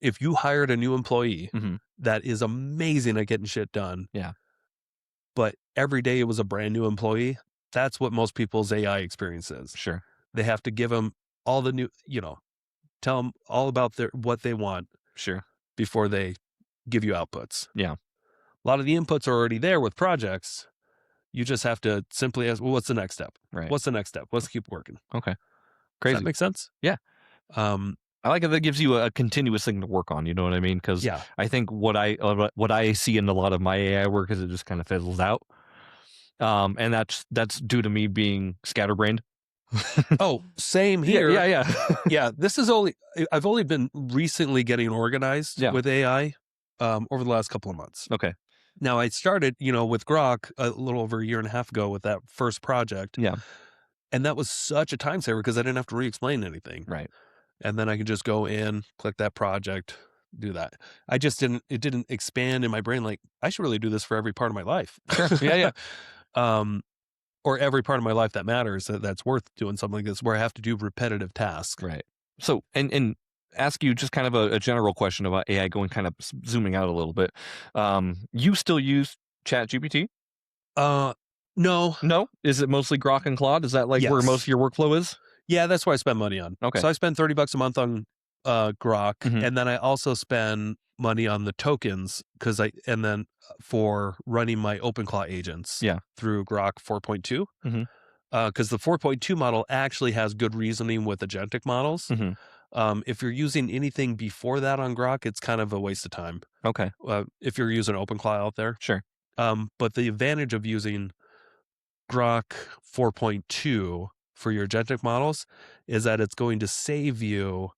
if you hired a new employee Mhm. that is amazing at getting shit done. Yeah. But every day it was a brand new employee. That's what most people's AI experience is. Sure. They have to give them all the new, tell them all about what they want Sure. before they give you outputs. Yeah. A lot of the inputs are already there with projects. You just have to simply ask, well, what's the next step? Right. What's the next step? Let's keep working. Okay. Does Crazy. that make sense? Yeah. Um, I like it. That gives you a continuous thing to work on. You know what I mean? Because yeah. I think what I see in a lot of my AI work is it just kind of fizzles out. And that's due to me being scatterbrained. Oh, same Yeah. here. Yeah. Yeah. I've only been recently getting organized Yeah. with AI over the last couple of months. Okay. Now I started, with Grok a little over a year and a half ago with that first project. Yeah. And that was such a time saver because I didn't have to re-explain anything. Right. And then I could just go in, click that project, do that. It didn't expand in my brain like I should really do this for every part of my life. Sure. Yeah. Yeah. Or every part of my life that matters that's worth doing something like this where I have to do repetitive tasks. Right. So, and ask you just kind of a general question about AI, going kind of zooming out a little bit. You still use ChatGPT? No. No? Is it mostly Grok and Claude? Is that like where most Yes. of your workflow is? Yeah, that's what I spend money on. Okay. So I spend $30 a month on Grok, Mhm. and then I also spend money on the tokens and then for running my OpenClaw agents Yeah. through Grok 4.2. Mhm. Because the 4.2 model actually has good reasoning with agentic models. Mhm. If you're using anything before that on Grok, it's kind of a waste of time. Okay. If you're using OpenClaw out there. Sure. But the advantage of using Grok 4.2 for your agentic models is that it's going to save you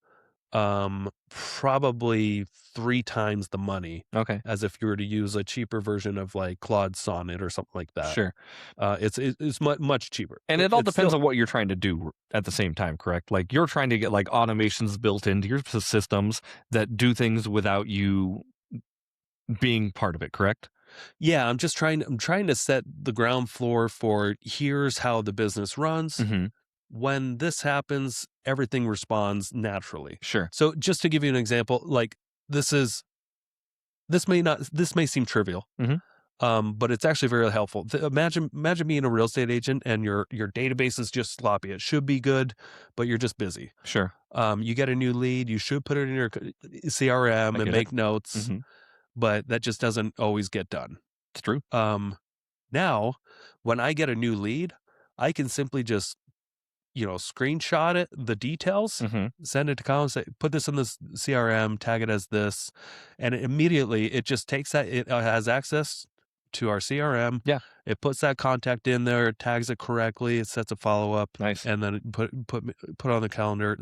probably 3 times the money Okay. as if you were to use a cheaper version of like Claude Sonnet or something like that. Sure. It's much cheaper. And it all It's depends still- on what you're trying to do at the same time, correct? Like you're trying to get like automations built into your systems that do things without you being part of it, correct? Yeah, I'm trying to set the ground floor for here's how the business runs. Mm-hmm. When this happens, everything responds naturally. Sure. So just to give you an example, like this may seem trivial. Mhm. But it's actually very helpful. Imagine being a real estate agent and your database is just sloppy. It should be good, but you're just busy. Sure. You get a new lead, you should put it in your CRM and make notes, Mhm. but that just doesn't always get done. It's true. Now, when I get a new lead, I can simply just screenshot it, the details, Mhm. send it to Colin, say, put this in this CRM, tag it as this, and immediately it just takes that. It has access to our CRM. Yeah. It puts that contact in there, tags it correctly, it sets a follow up, Nice. and then put on the calendar.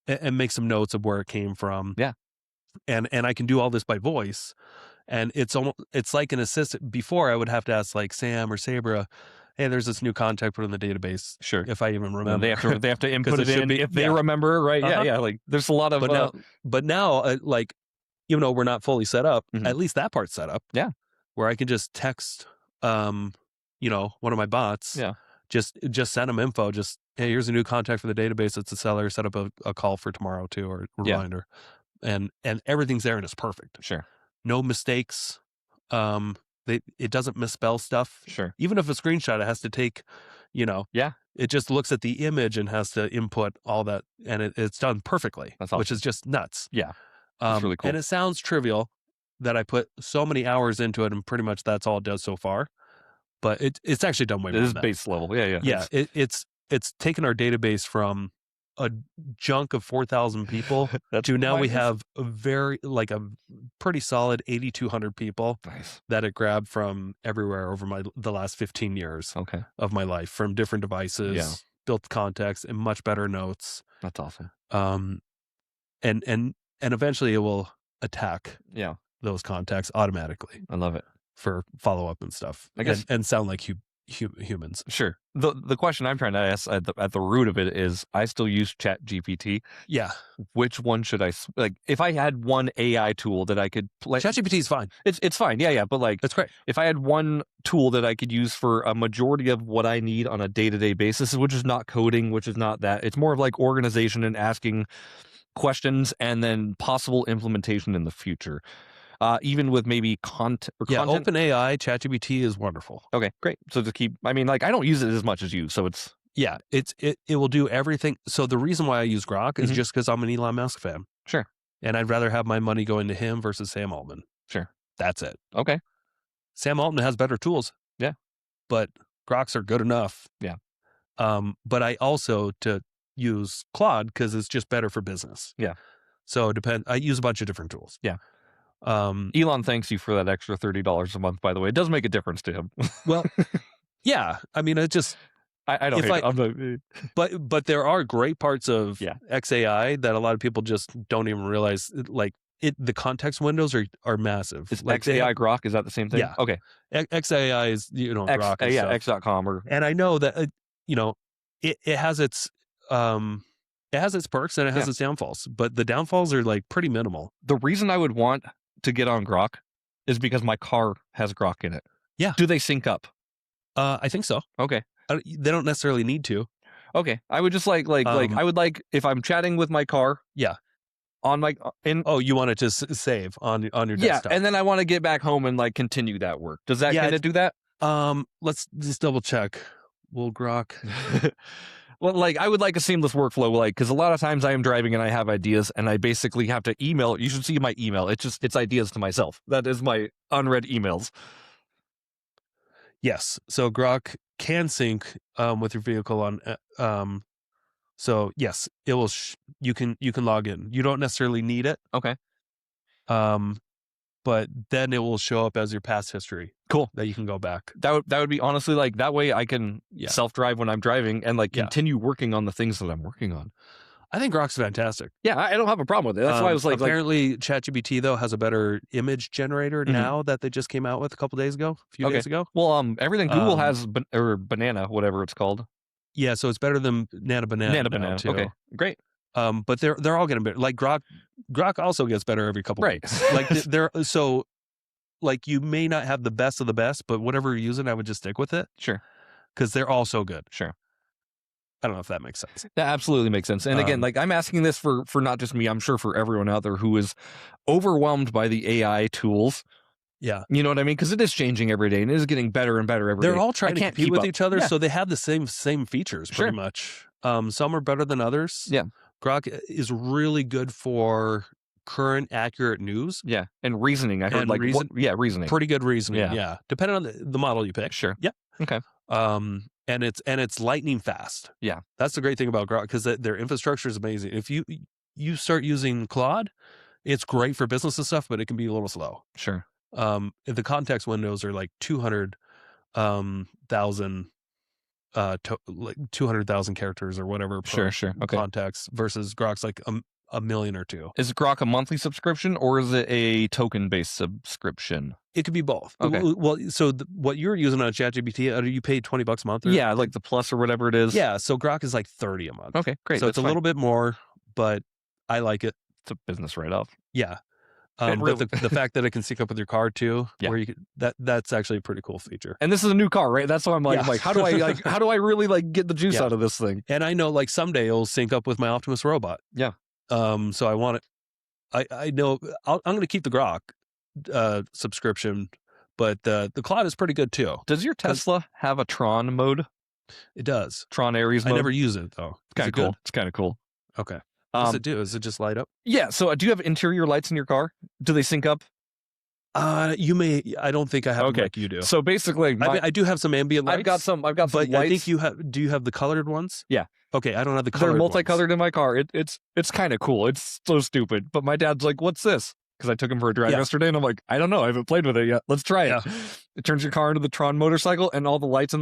And make some notes of where it came from. Yeah. And I can do all this by voice, and it's like an assistant. Before I would have to ask like Sam or Sabra, hey, there's this new contact put in the database. Sure. If I even remember, They have to input it it should in be- if they yeah. remember, right? Uh-huh. Yeah. Like there's a lot of. But now, like, even though we're not fully set up, Mhm. at least that part's set up. Yeah. Where I can just text, one of my bots. Yeah. Just send them info. Just, hey, here's a new contact for the database. It's a seller. Set up a call for tomorrow too, or a reminder, and everything's there and it's perfect. Sure. No mistakes. It doesn't misspell stuff. Sure. Even if a screenshot, it has to take, Yeah. it just looks at the image and has to input all that, and it's done perfectly, That's which awesome. is just nuts. Yeah. That's really cool. And it sounds trivial that I put so many hours into it, and pretty much that's all it does so far. But it's actually done way It more is than that. base level. Yeah. Yeah, it's taken our database from a junk of 4,000 people to now we have a pretty solid 8,200 people Nice. that it grabbed from everywhere over the last 15 years Okay. of my life, from different devices, Yeah. built context and much better notes. That's awesome. And eventually it will attack Yeah. those contacts automatically. I love it. for follow up and stuff. I guess and sound like humans. Sure. The question I'm trying to ask at the root of it is, I still use ChatGPT. Yeah. Which one should I like? If I had one AI tool that I could play, ChatGPT is fine. It's fine. Yeah. But like, That's great. if I had one tool that I could use for a majority of what I need on a day-to-day basis, which is not coding, which is not that, it's more of like organization and asking questions and then possible implementation in the future. Even with maybe content. OpenAI, ChatGPT is wonderful. Okay, great. So just keep. I mean, like, I don't use it as much as you, so it's. Yeah, it will do everything. So the reason why I use Grok is just because I'm an Elon Musk fan. Sure. And I'd rather have my money going to him versus Sam Altman. Sure. That's it. Okay. Sam Altman has better tools. Yeah. But Groks are good enough. Yeah. But I also to use Claude because it's just better for business. Yeah. So I use a bunch of different tools. Yeah. Elon thanks you for that extra $30 a month, by the way. It does make a difference to him. Well, yeah. I mean, it just I don't hate it. But there are great parts of XAI that a lot of people just don't even realize. Like the context windows are massive. Is like XAI Grok, is that the same thing? Yeah. Okay. XAI is Grok. And stuff. X.com and I know that it has its perks and it has its downfalls, but the downfalls are like pretty minimal. The reason I would want to get on Grok is because my car has Grok in it. Yeah. Do they sync up? I think so. Okay. They don't necessarily need to. Okay. I would just like I would like, if I'm chatting with my car. Yeah. On my you want it to save on your desktop. Yeah, and then I want to get back home and like continue that work. Does that kind of do that? Let's just double check. Will Grok? Well, like, I would like a seamless workflow, like, because a lot of times I am driving and I have ideas and I basically have to email. You should see my email. It's ideas to myself. That is my unread emails. Yes. So Grok can sync with your vehicle on. So yes, it will. You can log in. You don't necessarily need it. Okay. But then it will show up as your past history. Cool. That you can go back. That would be honestly, like, that way I can self-drive when I'm driving and like continue working on the things that I'm working on. I think Grok's fantastic. Yeah, I don't have a problem with it. That's why I was like, apparently ChatGPT though has a better image generator now that they just came out with a few days ago. Well, everything Google has or Banana, whatever it's called. Yeah, so it's better than Nana Banana too. Okay, great. But they're all getting better. Like Grok also gets better every couple weeks. Like they're so, like, you may not have the best of the best, but whatever you're using, I would just stick with it. Sure, because they're all so good. Sure. I don't know if that makes sense. That absolutely makes sense. And again, like, I'm asking this for not just me. I'm sure for everyone out there who is overwhelmed by the AI tools. Yeah. You know what I mean? Because it is changing every day and it is getting better and better every day. They're all trying to compete with each other, Yeah. so they have the same features pretty much. Some are better than others. Yeah. Grok is really good for current, accurate news. Yeah. And reasoning. I heard reasoning. Pretty good reasoning. Yeah. Depending on the model you pick. Sure. Yeah. Okay. And it's lightning fast. Yeah. That's the great thing about Grok, because their infrastructure is amazing. If you start using Claude, it's great for business and stuff, but it can be a little slow. Sure. The context windows are like 200,000 like 200,000 characters or whatever per context versus Grok's like a million or two. Is Grok a monthly subscription or is it a token-based subscription? It could be both. Okay. Well, so what you're using on ChatGPT, you pay $20 a month? Yeah, like the Plus or whatever it is. Yeah, so Grok is like $30 a month. Okay, great. So it's a little bit more, but I like it. It's a business write-off. Yeah. But the fact that it can sync up with your car too, where you could, that's actually a pretty cool feature. And this is a new car, right? That's why I'm like, how do I really like get the juice out of this thing? And I know like someday it'll sync up with my Optimus robot. Yeah. So I want it. I know I'm going to keep the Grok subscription, but the Claude is pretty good too. Does your Tesla have a Tron mode? It does. Tron Ares mode. I never use it though. It's kind of cool. It's kind of cool. Okay. What does it do? Does it just light up? Yeah. So do you have interior lights in your car? Do they sync up? You may. I don't think I have them like you do. So basically, I do have some ambient lights. I've got some but lights. I think you have. Do you have the colored ones? Yeah. Okay, I don't have the colored. They're multicolored in my car. It's kind of cool. It's so stupid. But my dad's like, "What's this?" Because I took him for a drive yesterday, and I'm like, "I don't know. I haven't played with it yet. Let's try it." It turns your car into the Tron motorcycle, and all the lights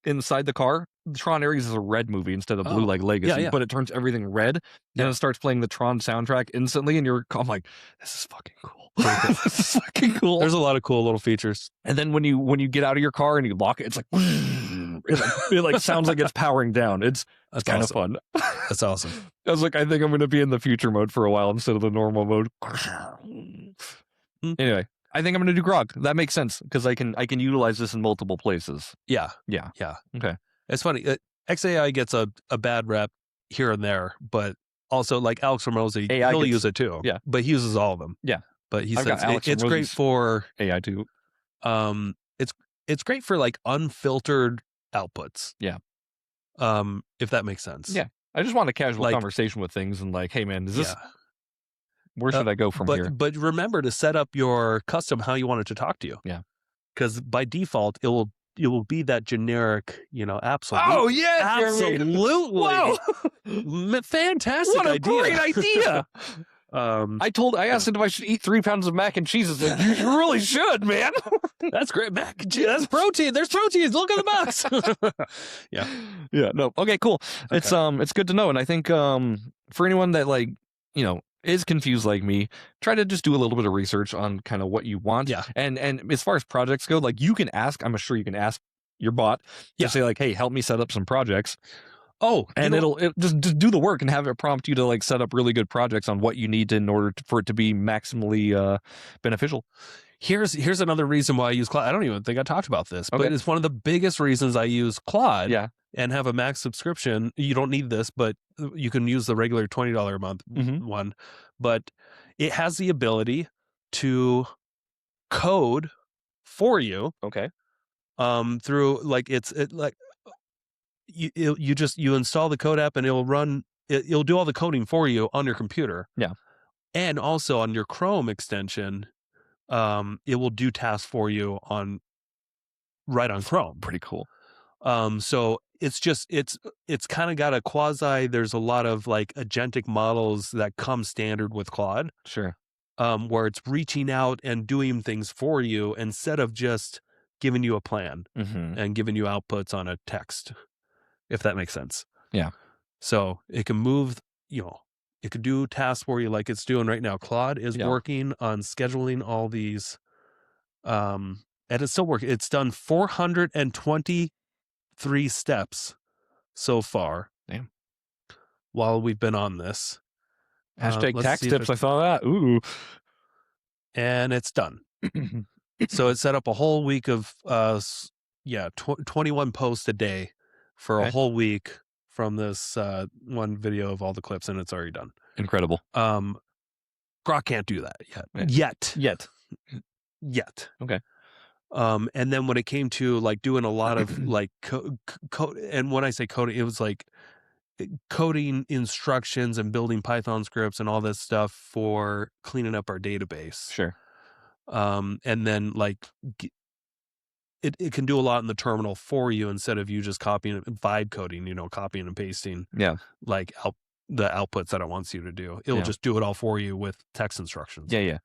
inside the car Tron Ares is a red movie instead of blue like Legacy, yeah. but it turns everything red, and it starts playing the Tron soundtrack instantly, and I'm like, this is fucking cool. This is fucking cool. There's a lot of cool little features. And then when you get out of your car and you lock it, it's like it like sounds like it's powering down. It's kind of fun. That's awesome. I was like, I think I'm going to be in the future mode for a while instead of the normal mode. Anyway, I think I'm going to do Grok. That makes sense because I can utilize this in multiple places. Yeah. Okay. It's funny. XAI gets a bad rep here and there, but also like Alex Hormozi, he'll use it too. Yeah. But he uses all of them. Yeah. But he says it's great for AI too. It's great for like unfiltered outputs. Yeah. If that makes sense. Yeah. I just want a casual conversation with things and like, hey man, is this where should I go from here? But remember to set up your custom how you want it to talk to you. Yeah. Because by default it will be that generic, absolutely. Oh yeah, absolutely. Whoa. Fantastic what a idea. Great idea. I asked him if I should eat 3 pounds of mac and cheese. I said, you really should, man. That's great. Mac and cheese. That's protein. There's proteins. Look at the box. Yeah. No. Okay, cool. Okay. It's good to know. And I think for anyone that is confused like me, try to just do a little bit of research on kind of what you want. Yeah. And as far as projects go, like you can ask, I'm sure you can ask your bot to say like, hey, help me set up some projects. Oh, and it'll just do the work and have it prompt you to like set up really good projects on what you need in order for it to be maximally beneficial. Here's another reason why I use Claude. I don't even think I talked about this, but it's one of the biggest reasons I use Claude. Yeah. And have a max subscription. You don't need this, but you can use the regular $20 a month one. But it has the ability to code for you. Okay. Through like you install the code app and it'll do all the coding for you on your computer. Yeah. And also on your Chrome extension, it will do tasks for you on Chrome. Pretty cool. So it's kind of got a quasi, there's a lot of like agentic models that come standard with Claude. Sure. Where it's reaching out and doing things for you instead of just giving you a plan and giving you outputs on a text, if that makes sense. Yeah. So it can move, it could do tasks for you like it's doing right now. Claude is working on scheduling all these, and it's still working. It's done 423 steps so far. Damn. While we've been on this. Hashtag tax tips. I saw that. Ooh. And it's done. So it set up a whole week of 21 posts a day for a whole week from this one video of all the clips, and it's already done. Incredible. Grok can't do that yet. Okay. And then when it came to like doing a lot of like code, and when I say coding, it was like coding instructions and building Python scripts and all this stuff for cleaning up our database. Sure. And then like it can do a lot in the terminal for you instead of you just copying, vibe coding, copying and pasting. Yeah. Like the outputs that it wants you to do. It'll just do it all for you with text instructions. Yeah.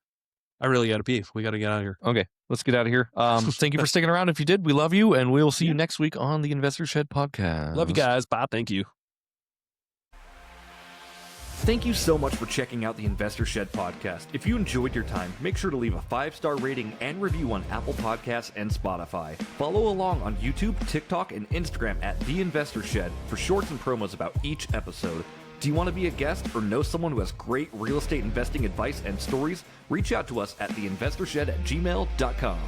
I really got to pee. We got to get out of here. Okay, let's get out of here. Thank you for sticking around. If you did, we love you, and we'll see you next week on the Investor Shed podcast. Love you guys. Bye. Thank you. Thank you so much for checking out the Investor Shed podcast. If you enjoyed your time, make sure to leave a 5-star rating and review on Apple Podcasts and Spotify. Follow along on YouTube, TikTok, and Instagram at The Investor Shed for shorts and promos about each episode. Do you want to be a guest or know someone who has great real estate investing advice and stories? Reach out to us at theinvestorshed@gmail.com.